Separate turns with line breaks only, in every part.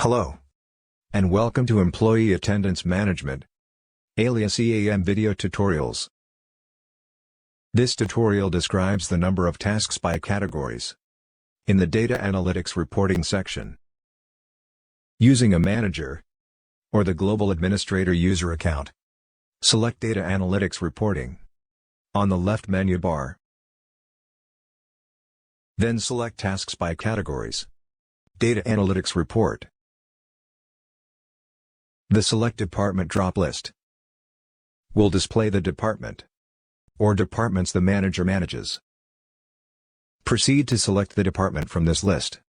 Hello, and welcome to Employee Attendance Management, alias EAM video tutorials. This tutorial describes the number of tasks by categories in the Data Analytics Reporting section. Using a manager or the Global Administrator user account, select Data Analytics Reporting on the left menu bar. Then select Tasks by Categories, Data Analytics Report. The Select Department drop list will display the department or departments the manager manages. Proceed to select the department from this list.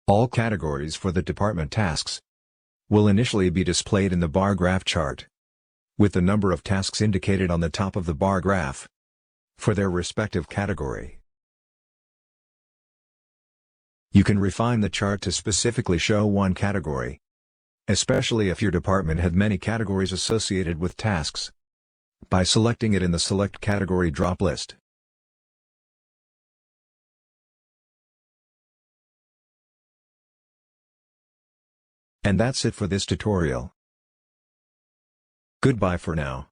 All categories for the department tasks will initially be displayed in the bar graph chart, with the number of tasks indicated on the top of the bar graph for their respective category. You can refine the chart to specifically show one category, especially if your department had many categories associated with tasks, by selecting it in the Select Category drop list. And that's it for this tutorial. Goodbye for now.